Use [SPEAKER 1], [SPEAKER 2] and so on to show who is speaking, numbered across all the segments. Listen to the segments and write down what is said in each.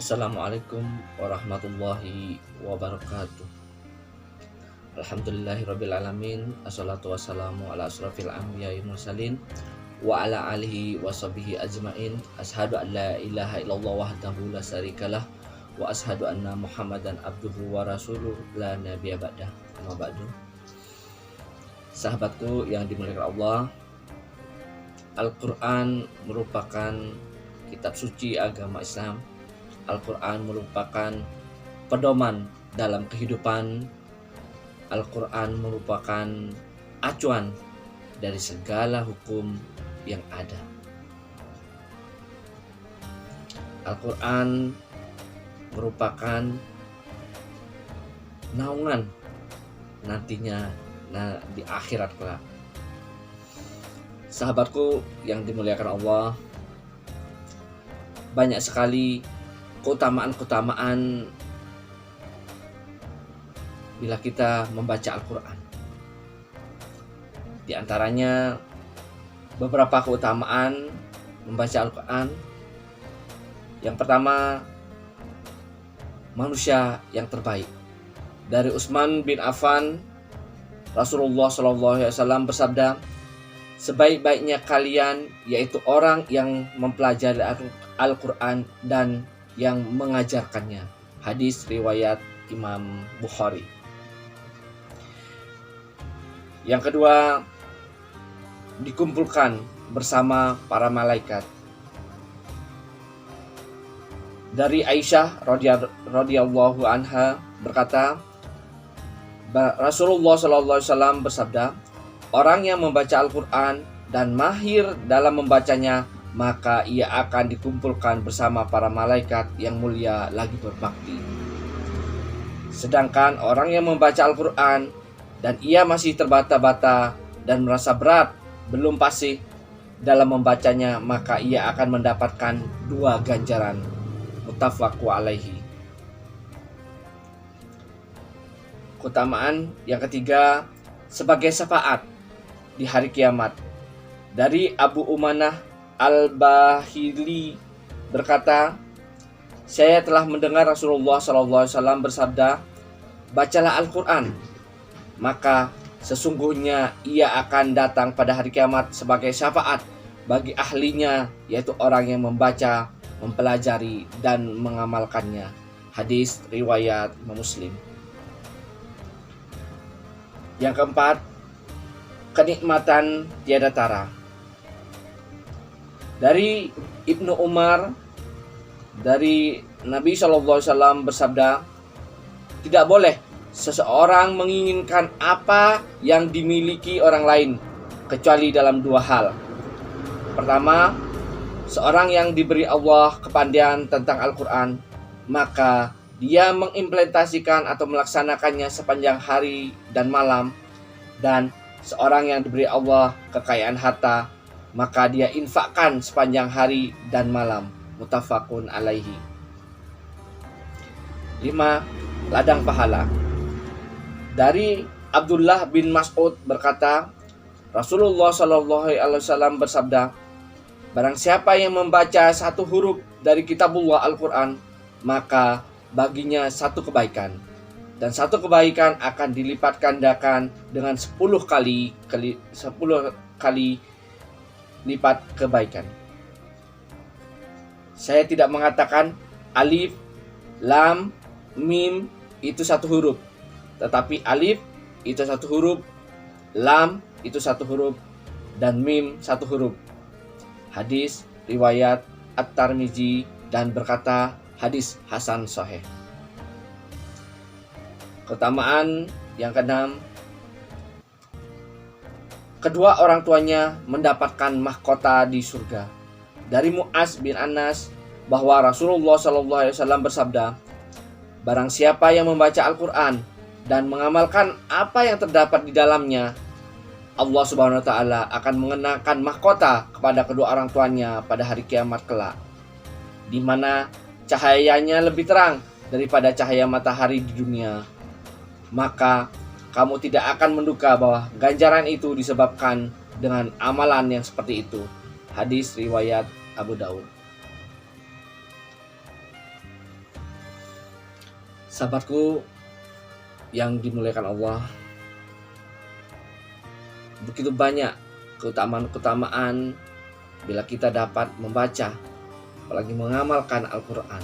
[SPEAKER 1] Assalamualaikum warahmatullahi wabarakatuh. Alhamdulillahirrabbilalamin. Assalatu wassalamu ala asrafil anbiya'i mursalin wa ala alihi wa sahbihi ajmain. Ashadu an la ilaha illallah wahdahu la syarikalah wa ashadu anna muhammadan abduhu wa rasuluh la nabiyya ba'dah. Amma ba'du. Sahabatku yang dimuliakan Allah, Al-Quran merupakan kitab suci agama Islam. Al-Quran merupakan pedoman dalam kehidupan. Al-Quran merupakan acuan dari segala hukum yang ada. Al-Quran merupakan naungan nantinya di akhirat kelak. Sahabatku yang dimuliakan Allah, banyak sekali keutamaan-keutamaan bila kita membaca Al-Quran. Di antaranya beberapa keutamaan membaca Al-Quran. Yang pertama, manusia yang terbaik. Dari Utsman bin Affan, Rasulullah SAW bersabda, sebaik-baiknya kalian yaitu orang yang mempelajari Al-Quran dan yang mengajarkannya. Hadis riwayat Imam Bukhari. Yang kedua, dikumpulkan bersama para malaikat. Dari Aisyah radhiyallahu anha berkata, Rasulullah SAW bersabda, orang yang membaca Al-Quran dan mahir dalam membacanya, maka ia akan dikumpulkan bersama para malaikat yang mulia lagi berbakti. Sedangkan orang yang membaca Al-Quran dan ia masih terbata-bata dan merasa berat, belum fasih dalam membacanya, maka ia akan mendapatkan 2 ganjaran. Muttafaqun alaihi. Keutamaan yang ketiga, sebagai syafaat di hari kiamat. Dari Abu Umanah Al-Bahili berkata, saya telah mendengar Rasulullah SAW bersabda, bacalah Al-Quran, maka sesungguhnya ia akan datang pada hari kiamat sebagai syafaat bagi ahlinya, yaitu orang yang membaca, mempelajari, dan mengamalkannya. Hadis riwayat Muslim. Yang keempat, kenikmatan tiada tara. Dari Ibnu Umar, dari Nabi SAW bersabda, tidak boleh seseorang menginginkan apa yang dimiliki orang lain, kecuali dalam 2 hal. Pertama, seorang yang diberi Allah kepandaian tentang Al-Quran, maka dia mengimplementasikan atau melaksanakannya sepanjang hari dan malam. Dan seorang yang diberi Allah kekayaan harta, maka dia infakkan sepanjang hari dan malam. Muttafaqun alaihi. 5. Ladang pahala. Dari Abdullah bin Mas'ud berkata, Rasulullah SAW bersabda, barang siapa yang membaca 1 huruf dari kitabullah Al-Quran, maka baginya 1 kebaikan, dan 1 kebaikan akan dilipat gandakan dengan 10 kali lipat kebaikan. Saya tidak mengatakan alif, lam, mim itu 1 huruf, tetapi alif itu 1 huruf, lam itu 1 huruf, dan mim 1 huruf. Hadis riwayat At-Tirmizi dan berkata hadis hasan sahih. Keutamaan yang keenam, kedua orang tuanya mendapatkan mahkota di surga. Dari Mu'az bin Anas bahwa Rasulullah SAW bersabda, barang siapa yang membaca Al-Quran dan mengamalkan apa yang terdapat di dalamnya, Allah Subhanahu wa Ta'ala akan mengenakan mahkota kepada kedua orang tuanya pada hari kiamat kelak, di mana cahayanya lebih terang daripada cahaya matahari di dunia. Maka kamu tidak akan menduga bahwa ganjaran itu disebabkan dengan amalan yang seperti itu. Hadis riwayat Abu Daud. Sahabatku yang dimuliakan Allah, begitu banyak keutamaan-keutamaan bila kita dapat membaca, apalagi mengamalkan Al-Quran.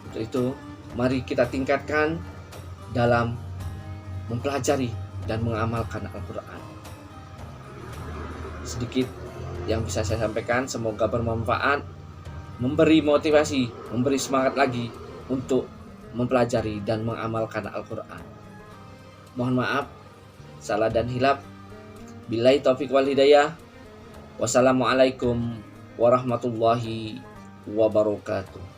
[SPEAKER 1] Untuk itu, mari kita tingkatkan dalam mempelajari dan mengamalkan Al-Quran. Sedikit yang bisa saya sampaikan, semoga bermanfaat, memberi motivasi, memberi semangat lagi untuk mempelajari dan mengamalkan Al-Quran. Mohon maaf, salah dan hilaf. Billahi taufiq wal hidayah. Wassalamualaikum warahmatullahi wabarakatuh.